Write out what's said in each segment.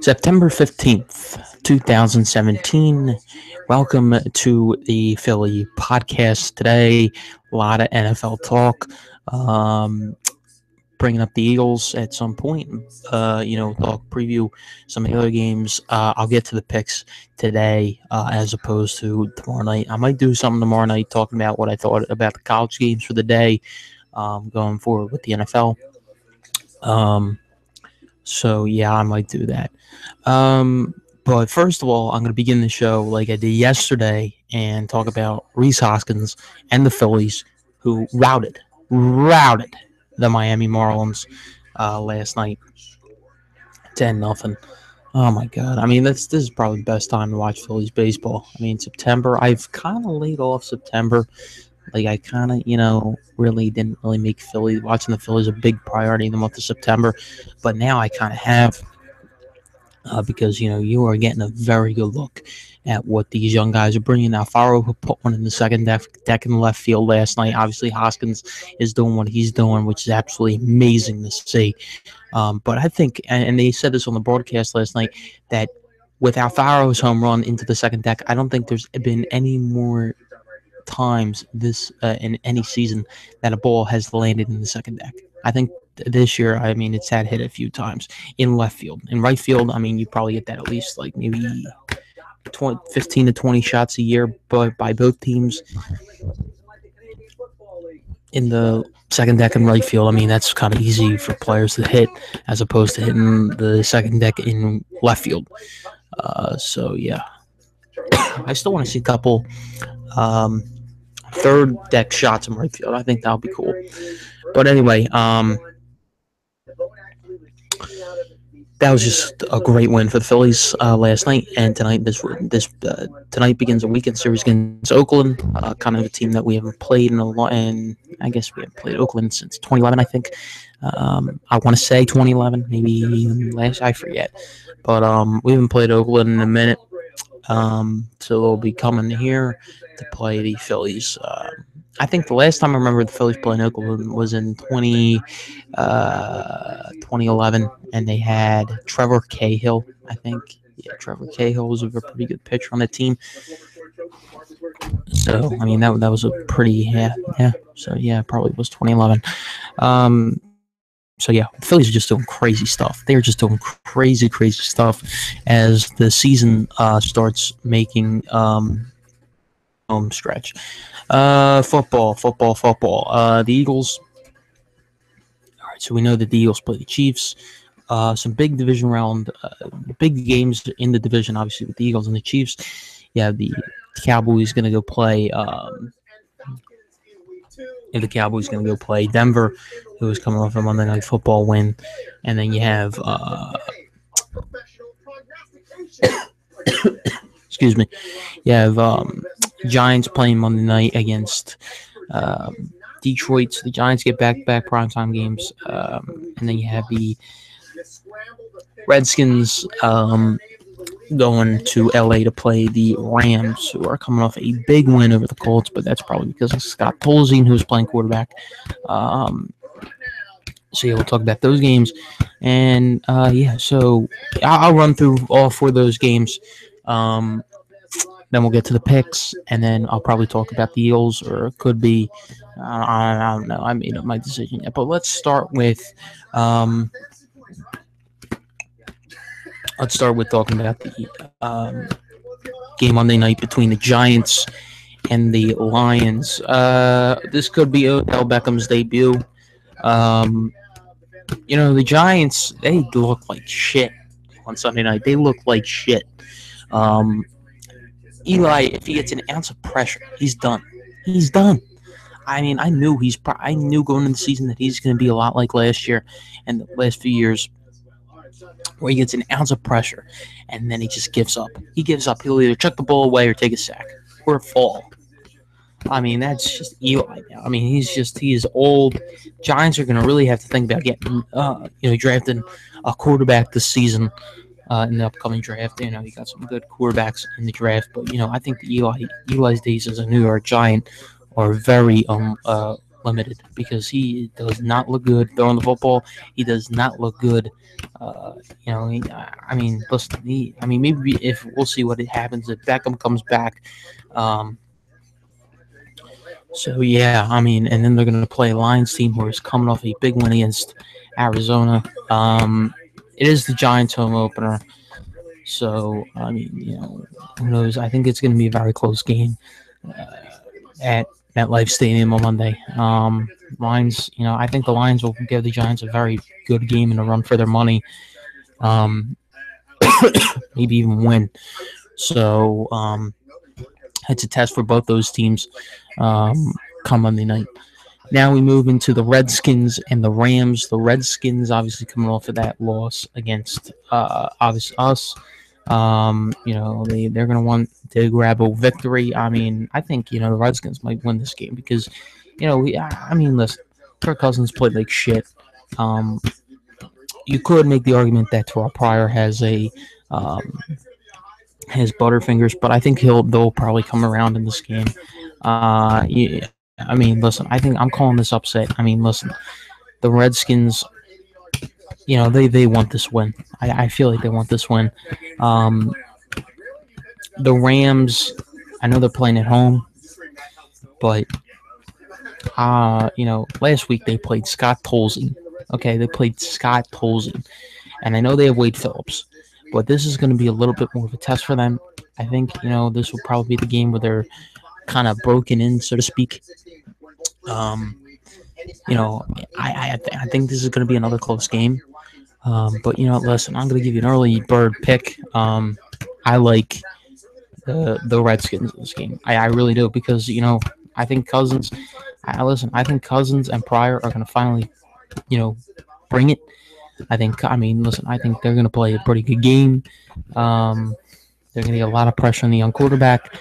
September 15th, 2017. Welcome to the Philly podcast today. A lot of NFL talk. Bringing up the Eagles at some point. Talk preview some of the other games. I'll get to the picks today as opposed to tomorrow night. I might do something tomorrow night talking about what I thought about the college games for the day going forward with the NFL. So yeah, I might do that. But first of all, I'm going to begin the show like I did yesterday and talk about Reese Hoskins and the Phillies, who routed the Miami Marlins last night, 10-0. Oh my God! I mean, this is probably the best time to watch Phillies baseball. I mean, September. I've kind of laid off September. Like I kind of, really didn't really make watching the Phillies a big priority in the month of September, but now I kind of have because you are getting a very good look at what these young guys are bringing. Alfaro put one in the second deck in the left field last night. Obviously, Hoskins is doing what he's doing, which is absolutely amazing to see. But I think, and they said this on the broadcast last night, that with Alfaro's home run into the second deck, I don't think there's been any more times this in any season that a ball has landed in the second deck. I think this year, it's had hit a few times in left field. In right field, you probably get that at least like maybe 15 to 20 shots a year by both teams. In the second deck in right field, that's kind of easy for players to hit as opposed to hitting the second deck in left field. So, yeah. I still want to see a couple third deck shots in right field. I think that'll be cool. But anyway, that was just a great win for the Phillies last night, and tonight tonight begins a weekend series against Oakland, kind of a team that we haven't played in a lot, and I guess we haven't played Oakland since 2011, I think. I want to say 2011, maybe even last, I forget, but we haven't played Oakland in a minute, so they'll be coming here to play the Phillies. I think the last time I remember the Phillies playing Oakland was in 2011, and they had Trevor Cahill, I think. Yeah, Trevor Cahill was a pretty good pitcher on the team. So, that was a pretty, yeah. So, yeah, probably was 2011. So, yeah, the Phillies are just doing crazy stuff. They're just doing crazy stuff as the season starts making home stretch. Football. The Eagles. All right, so we know that the Eagles play the Chiefs. Some big division round, big games in the division, obviously, with the Eagles and the Chiefs. You have the Cowboys going to go play. The Cowboys going to go play Denver, who is coming off a Monday Night Football win, and then you have. Excuse me. You have Giants playing Monday night against Detroit. So the Giants get back primetime games. And then you have the Redskins going to LA to play the Rams, who are coming off a big win over the Colts, but that's probably because of Scott Tolzien, who's playing quarterback. So yeah, we'll talk about those games. And so I'll run through all four of those games. Then we'll get to the picks, and then I'll probably talk about the Eagles, or it could be, I don't know. I made up my decision yet. But let's start with talking about the game Monday night between the Giants and the Lions. This could be Odell Beckham's debut. The Giants, they look like shit on Sunday night. They look like shit. Eli, if he gets an ounce of pressure, he's done. He's done. I knew going into the season that he's going to be a lot like last year and the last few years, where he gets an ounce of pressure and then he just gives up. He gives up. He'll either chuck the ball away or take a sack or fall. That's just Eli now. He is old. Giants are going to really have to think about getting, drafting a quarterback this season. In the upcoming draft, you got some good quarterbacks in the draft, but I think Eli's days as a New York Giant are very limited because he does not look good throwing the football. He does not look good. Uh, I mean, listen, maybe if we'll see what it happens if Beckham comes back. Um, so yeah, I mean, and then they're going to play a Lions team who is coming off a big win against Arizona. It is the Giants' home opener, so I mean, who knows? I think it's going to be a very close game at MetLife Stadium on Monday. Lions, I think the Lions will give the Giants a very good game and a run for their money. Um, maybe even win. So it's a test for both those teams come Monday night. Now we move into the Redskins and the Rams. The Redskins obviously coming off of that loss against obviously us. They're gonna want to grab a victory. I mean, I think the Redskins might win this game because listen, Kirk Cousins played like shit. You could make the argument that Terrell Pryor has Butterfingers, but I think they'll probably come around in this game. Yeah, I mean, listen, I think I'm calling this upset. I mean, listen, the Redskins, they want this win. I feel like they want this win. The Rams, I know they're playing at home, but last week they played Scott Tolzien. Okay, they played Scott Tolzien, and I know they have Wade Phillips, but this is going to be a little bit more of a test for them. I think this will probably be the game where they're kind of broken in, so to speak. I think this is going to be another close game. But listen, I'm going to give you an early bird pick. I like the Redskins in this game. I really do because I think Cousins. I think Cousins and Pryor are going to finally, bring it. I think they're going to play a pretty good game. They're going to get a lot of pressure on the young quarterback.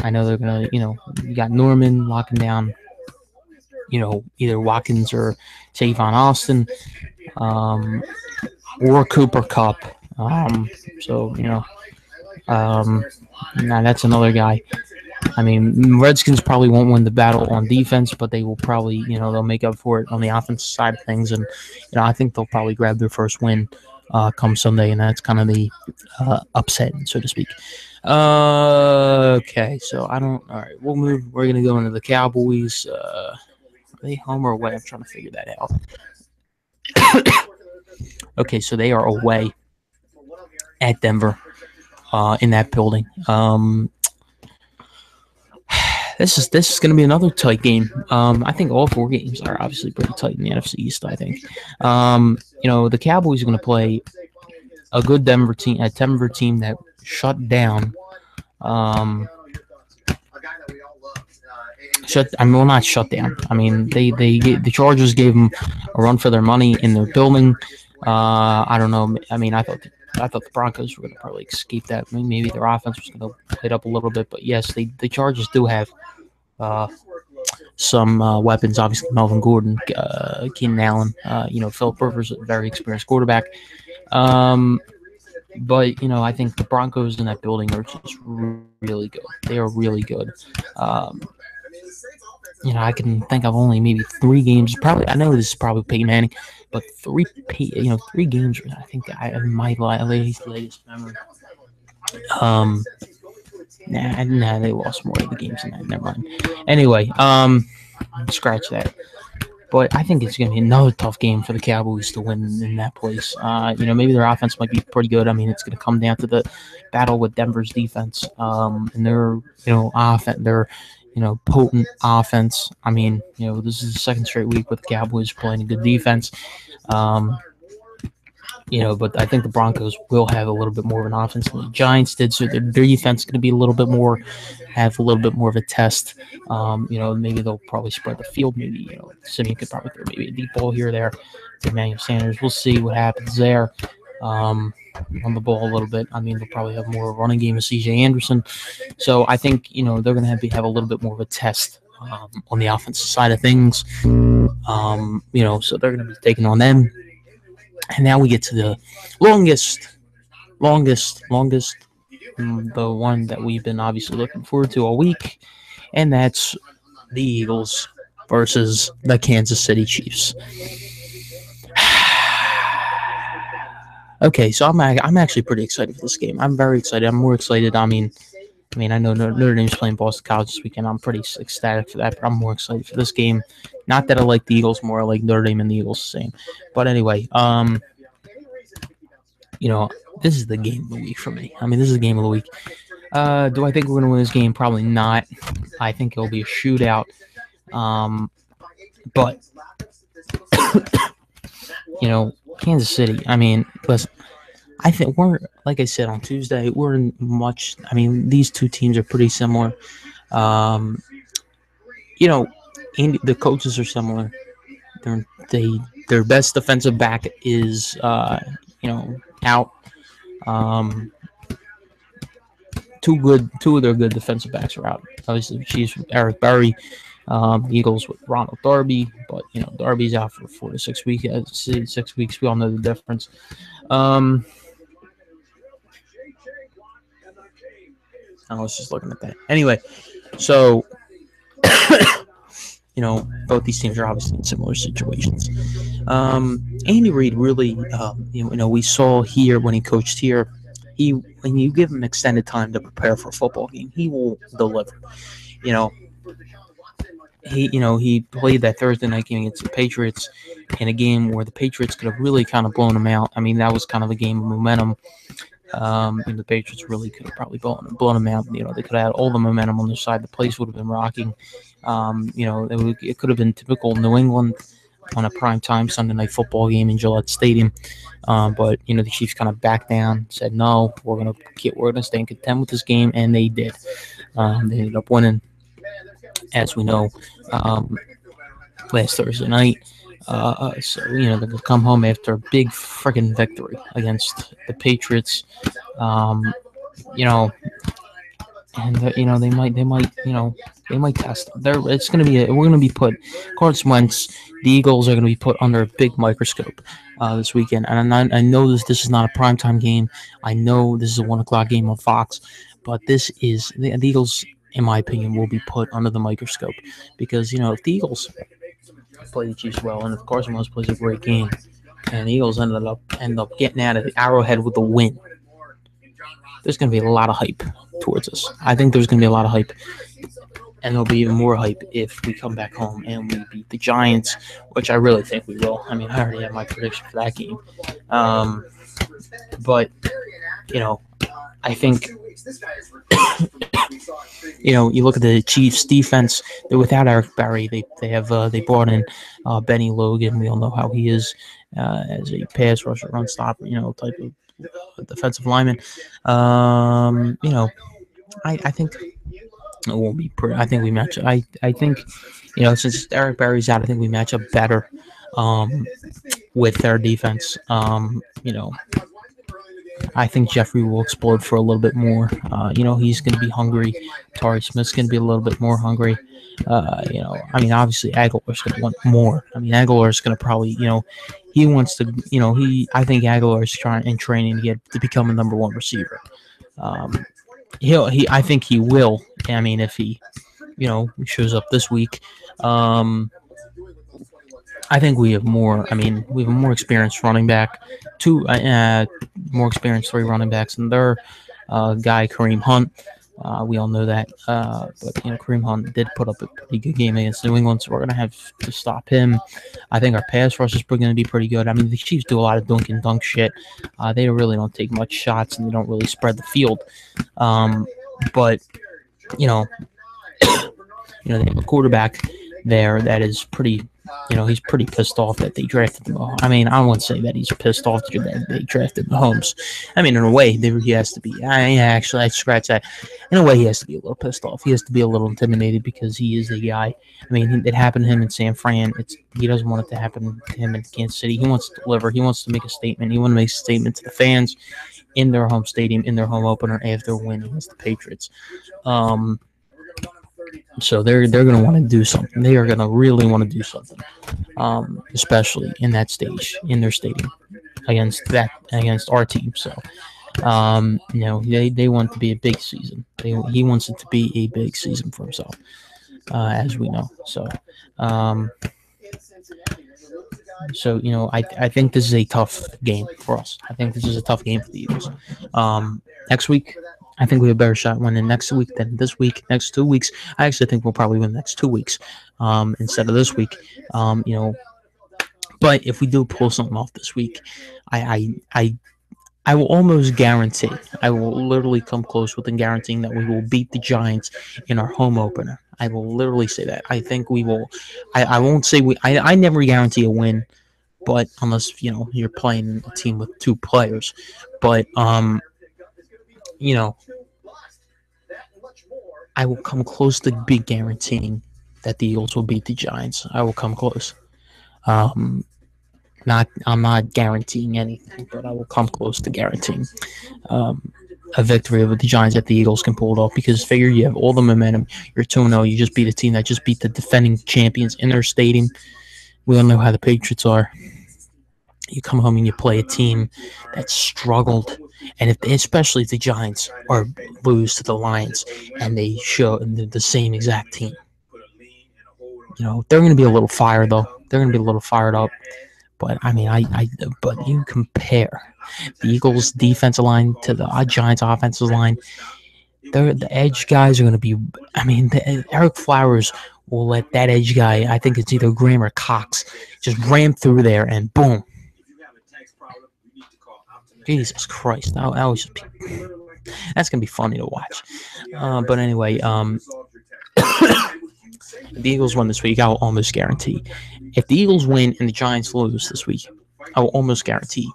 I know they're going to, you got Norman locking down, either Watkins or Tavon Austin, or Cooper Kupp. Now that's another guy. I mean, Redskins probably won't win the battle on defense, but they will probably, they'll make up for it on the offensive side of things. And, I think they'll probably grab their first win come Sunday, and that's kind of the upset, so to speak. Okay, so all right, we'll move. We're going to go into the Cowboys. Are they home or away? I'm trying to figure that out. Okay, so they are away at Denver in that building. This is going to be another tight game. I think all four games are obviously pretty tight in the NFC East. I think. The Cowboys are going to play a good Denver team that shut down. Not shut down. I mean, the Chargers gave them a run for their money in their building. I don't know. I mean, I thought the Broncos were going to probably escape that. I mean, maybe their offense was going to play it up a little bit, but yes, the Chargers do have some weapons. Obviously, Melvin Gordon, Keenan Allen, Philip Rivers, a very experienced quarterback. But I think the Broncos in that building are just really good. They are really good. I can think of only maybe 3 games. Probably, I know this is probably Peyton Manning, but 3 games. I think I have my latest memory. Nah, they lost more of the games than that. Never mind. Anyway, scratch that. But I think it's going to be another tough game for the Cowboys to win in that place. Maybe their offense might be pretty good. I mean, it's going to come down to the battle with Denver's defense. And their, their, potent offense. I mean, this is the second straight week with the Cowboys playing a good defense. But I think the Broncos will have a little bit more of an offense than the Giants did. So their defense is going to be a little bit more of a test. Maybe they'll probably spread the field. Maybe, Simeon could probably throw maybe a deep ball here or there to Emmanuel Sanders. We'll see what happens there. On the ball a little bit. I mean, they'll probably have more of a running game with C.J. Anderson. So I think, they're going to have a little bit more of a test on the offensive side of things. So they're going to be taking on them. And now we get to the longest, the one that we've been obviously looking forward to all week, and that's the Eagles versus the Kansas City Chiefs. Okay, so I'm actually pretty excited for this game. I'm very excited. I'm more excited. I mean, I know Notre Dame's playing Boston College this weekend. I'm pretty ecstatic for that, but I'm more excited for this game. Not that I like the Eagles more. I like Notre Dame and the Eagles the same. But anyway, this is the game of the week for me. This is the game of the week. Do I think we're going to win this game? Probably not. I think it'll be a shootout. But Kansas City. Listen. I think like I said on Tuesday, we're in much. These two teams are pretty similar. And the coaches are similar. Their best defensive back is out. Two of their good defensive backs are out. Obviously, Chiefs with Eric Berry, Eagles with Ronald Darby, but Darby's out for 4 to 6 weeks. 6 weeks, we all know the difference. I was just looking at that. Anyway, so both these teams are obviously in similar situations. Andy Reid really, we saw here when he coached here, when you give him extended time to prepare for a football game, he will deliver. He played that Thursday night game against the Patriots in a game where the Patriots could have really kind of blown him out. That was kind of a game of momentum. And the Patriots really could have probably blown them out. They could have had all the momentum on their side. The place would have been rocking. It could have been typical New England on a primetime Sunday night football game in Gillette Stadium. But the Chiefs kind of backed down, said no, we're gonna stay content with this game, and they did. They ended up winning, as we know, last Thursday night. So they're gonna come home after a big freaking victory against the Patriots. And they might test them. We're gonna be put. Carson Wentz, the Eagles are gonna be put under a big microscope this weekend. And I know this is not a primetime game. I know this is a 1:00 game on Fox, but this is the Eagles, in my opinion, will be put under the microscope because if the Eagles play the Chiefs well, and if Carson Wentz plays a great game, and the Eagles end up getting out of the Arrowhead with a win, there's going to be a lot of hype towards us. I think there's going to be a lot of hype, and there'll be even more hype if we come back home and we beat the Giants, which I really think we will. I already have my prediction for that game. But I think you look at the Chiefs defense. They're without Eric Berry. They brought in Benny Logan. We all know how he is as a pass rusher, run stopper, type of defensive lineman. I think it won't be pretty. I think we match. I think since Eric Berry's out, I think we match up better with their defense. I think Jeffrey will explode for a little bit more. He's going to be hungry. Torrey Smith's going to be a little bit more hungry. Obviously Aguilar's going to want more. Aguilar's going to probably, he wants to, I think Aguilar's trying in training to become a number one receiver. I think he will. If he, shows up this week. I think we have more. We have a more experienced running back, more experienced 3 running backs, and their guy Kareem Hunt. We all know that, but Kareem Hunt did put up a pretty good game against New England, so we're gonna have to stop him. I think our pass rush is going to be pretty good. The Chiefs do a lot of dunk and dunk shit. They really don't take much shots, and they don't really spread the field. But they have a quarterback there that is pretty. He's pretty pissed off that they drafted him. I wouldn't say that he's pissed off that they drafted Mahomes. In a way, he has to be. Actually, I scratch that. In a way, he has to be a little pissed off. He has to be a little intimidated because he is a guy. It happened to him in San Fran. He doesn't want it to happen to him in Kansas City. He wants to deliver. He wants to make a statement. He wants to make a statement to the fans in their home stadium, in their home opener after winning against the Patriots. So they're going to want to do something. They are going to really want to do something, especially in that stage, in their stadium, against our team. So, they want it to be a big season. He wants it to be a big season for himself. as we know. Um, I think this is a tough game for us. I think this is a tough game for the Eagles. Next week, I think we have a better shot winning next week than this week. Next 2 weeks, I actually think we'll probably win the next 2 weeks instead of this week. But if we do pull something off this week, I will almost guarantee, I will literally come close within guaranteeing that we will beat the Giants in our home opener. I will literally say that. I think we will. I won't say we. I never guarantee a win, but unless you're playing a team with two players, but you know I will come close to be guaranteeing that the Eagles will beat the Giants. I will come close. Um, I'm not guaranteeing anything, but I will come close to guaranteeing a victory over the Giants that the Eagles can pull it off. Because figure you have all the momentum. You're 2-0. You just beat a team that just beat the defending champions in their stadium. We all know how the Patriots are. You come home and you play a team that struggled, and especially if the Giants lose to the Lions and they show the same exact team, they're going to be a little fired though. They're going to be a little fired up. But I mean, but you compare the Eagles' defensive line to the Giants' offensive line. The edge guys are going to be. I mean, Eric Flowers will let that edge guy. I think it's either Graham or Cox just ram through there and boom. Jesus Christ! That was just, that's gonna be funny to watch. But anyway, the Eagles won this week. I will almost guarantee. If the Eagles win and the Giants lose this week, I will almost guarantee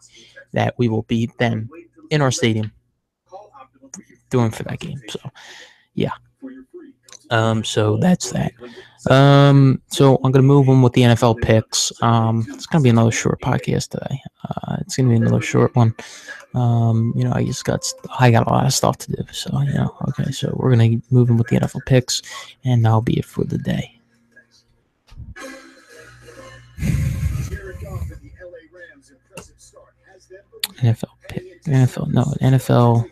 that we will beat them in our stadium doing for that game. So, yeah. So that's that. So I'm gonna move on with the NFL picks. It's gonna be another short podcast today. It's gonna be another short one. I got a lot of stuff to do. So okay. So we're gonna move on with the NFL picks, and that'll be it for the day. NFL.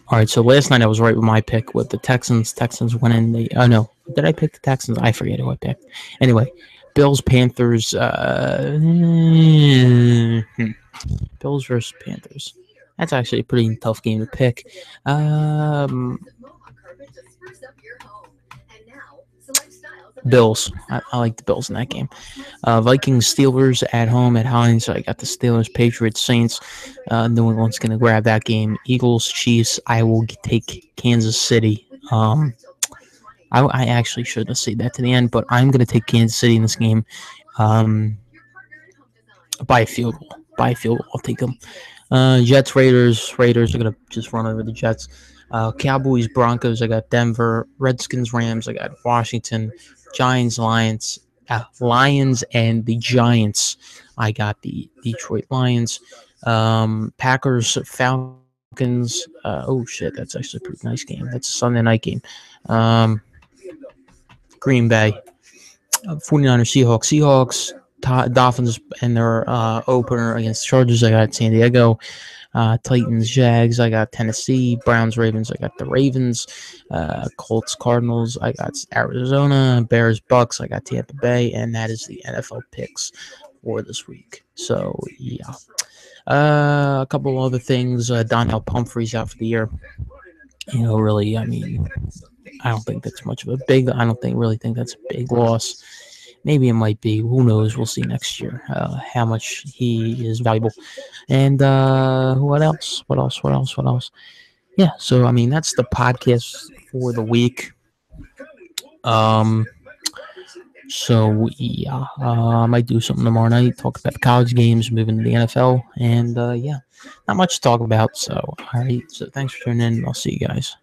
All right, so last night I was right with my pick with the Texans. Texans winning. Did I pick the Texans? I forget who I picked. Anyway, Bills, Panthers. Bills versus Panthers. That's actually a pretty tough game to pick. Bills. I like the Bills in that game. Vikings, Steelers at home at Heinz. I got the Steelers, Patriots, Saints. New England's going to grab that game. Eagles, Chiefs. I will take Kansas City. I actually shouldn't have said that to the end, but I'm going to take Kansas City in this game by a field goal. I'll take them. Jets, Raiders. Raiders are going to just run over the Jets. Cowboys, Broncos. I got Denver. Redskins, Rams. I got Washington. Giants, Lions, and the Giants. I got the Detroit Lions. Packers, Falcons. That's actually a pretty nice game. That's a Sunday night game. Green Bay, 49ers, Seahawks, Dolphins, and their opener against the Chargers. I got San Diego. Titans, Jags. I got Tennessee. Browns, Ravens. I got the Ravens. Colts, Cardinals. I got Arizona. Bears, Bucks. I got Tampa Bay, and that is the NFL picks for this week. So yeah, a couple other things. Donnell Pumphrey's out for the year. Really, I mean, I don't think that's much of a big. I don't really think that's a big loss. Maybe it might be. Who knows? We'll see next year how much he is valuable. And what else? Yeah. So I mean, that's the podcast for the week. So yeah, I might do something tomorrow night. Talk about the college games, moving to the NFL, and yeah, not much to talk about. So all right. So thanks for tuning in. I'll see you guys.